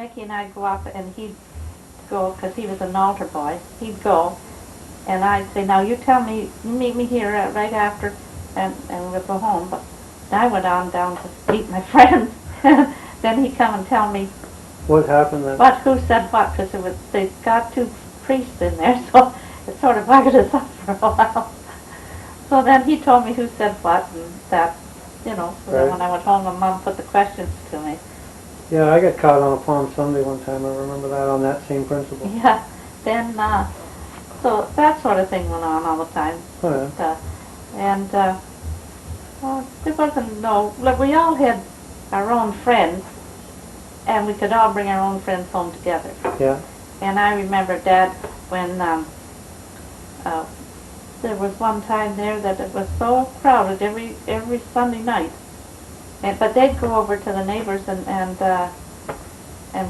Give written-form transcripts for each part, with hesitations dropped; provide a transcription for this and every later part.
Mickey and I'd go up, and he'd go, because he was an altar boy, he'd go, and I'd say, now you tell me, you meet me here right after, and we'll go home. But I went on down to meet my friends. Then he'd come and tell me what happened then? who said what, because they got two priests in there, so it sort of buggered us up for a while. So then he told me who said what, and that, you know, so then when I went home, my mom put the questions to me. Yeah, I got caught on a Palm Sunday one time. I remember that on that same principle. Yeah, then, so that sort of thing went on all the time. Oh, yeah. Well, there wasn't like we all had our own friends, and we could all bring our own friends home together. Yeah. And I remember, Dad, when there was one time there that it was so crowded every Sunday night, but they'd go over to the neighbors and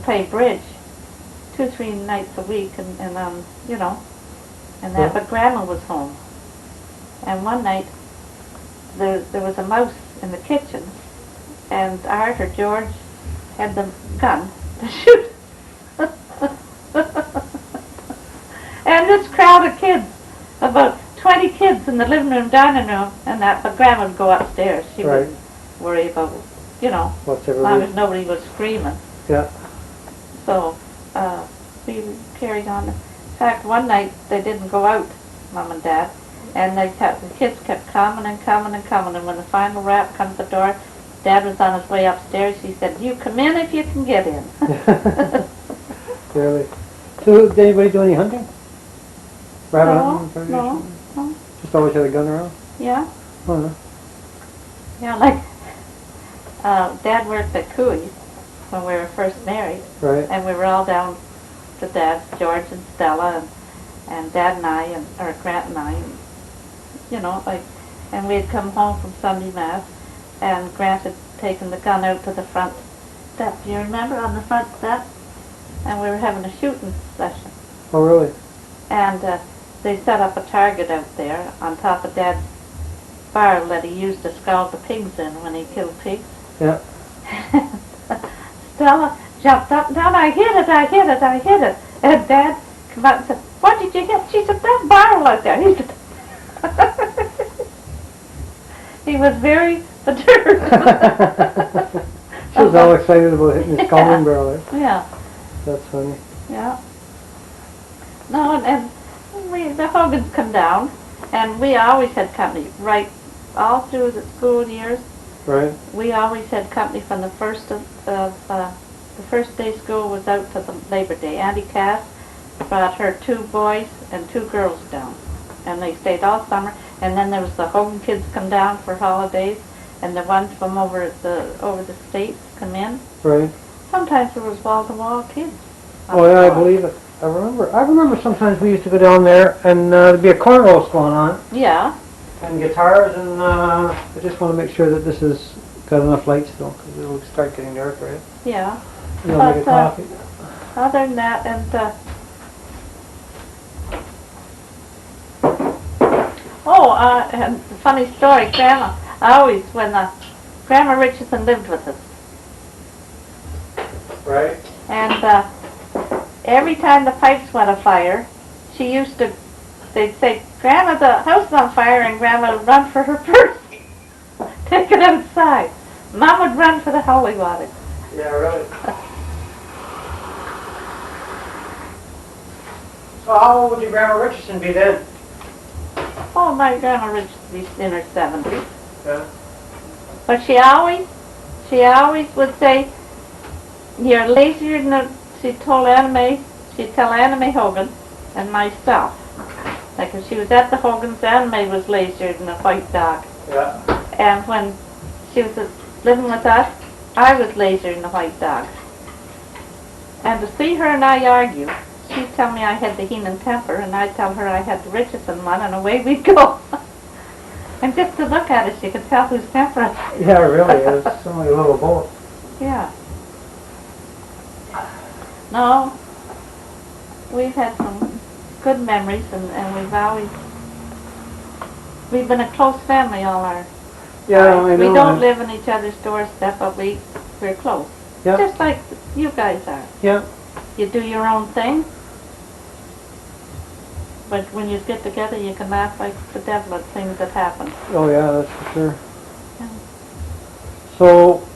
play bridge 2-3 nights a week, and you know, and that. Yeah. But Grandma was home, and one night there was a mouse in the kitchen, and Art or George had the gun to shoot. And this crowd of kids, about 20 kids in the living room, dining room, and that, but Grandma would go upstairs. She wouldn't worry about, you know, as long as nobody was screaming. Yeah. So we carried on. In fact, one night they didn't go out, Mom and Dad, and the kids kept coming and coming and coming, and when the final rap comes at the door, Dad was on his way upstairs. He said, "You come in if you can get in." Really? So did anybody do any hunting? Rabbit hunting? No. Just always had a gun around? Yeah. Oh, no. Yeah, like Dad worked at Cooey's when we were first married. Right. And we were all down to Dad's, George and Stella, and Dad and I, or Grant and I, and, you know, like, and we'd come home from Sunday Mass, and Grant had taken the gun out to the front step. Do you remember, on the front step? And we were having a shooting session. Oh, really? And they set up a target out there on top of Dad's barrel that he used to scald the pigs in when he killed pigs. Yeah. Stella jumped up and down. I hit it. And Dad came out and said, "What did you hit?" She said, "That barrel out there." He said, he was very perturbed. She was all excited about hitting his scalding barrel. Yeah. That's funny. Yeah. No, and the Hogans come down, and we always had company, right, all through the school years. Right. We always had company from the first the first day school was out to the Labor Day. Auntie Cass brought her 2 boys and 2 girls down, and they stayed all summer. And then there was the Hogan kids come down for holidays, and the ones from over the states come in. Right. Sometimes there was wall-to-wall kids. Oh yeah, I believe it. I remember sometimes we used to go down there and there'd be a corn roast going on. Yeah. And guitars, and I just want to make sure that this has got enough light still, because it'll start getting dark, right? Yeah. You'll make a coffee. Other than that, and and funny story, Grandma. When Grandma Richardson lived with us. Right. And every time the pipes went afire, they'd say, "Grandma, the house is on fire," and Grandma would run for her purse, take it outside. Mom would run for the holy water. Yeah, really. So how old would your Grandma Richardson be then? Oh, my Grandma Richardson was in her 70s. Yeah. But she always would say, "You're lazier than she'd tell Anna Mae Hogan and myself. Like if she was at the Hogan's, Anna Mae was lazier than a white dog. Yeah. And when she was living with us, I was lazier than a white dog. And to see her and I argue, she'd tell me I had the Heenan temper, and I'd tell her I had the Richardson one, and away we'd go. And just to look at us, you could tell whose temper. Yeah, really. It's only a little both. Yeah. No, we've had some good memories, and we've been a close family all our Yeah, lives. I know. We don't live on each other's doorstep, but we're close. Yeah. Just like you guys are. Yeah. You do your own thing, but when you get together, you can laugh like the devil at things that happen. Oh yeah, that's for sure. Yeah. So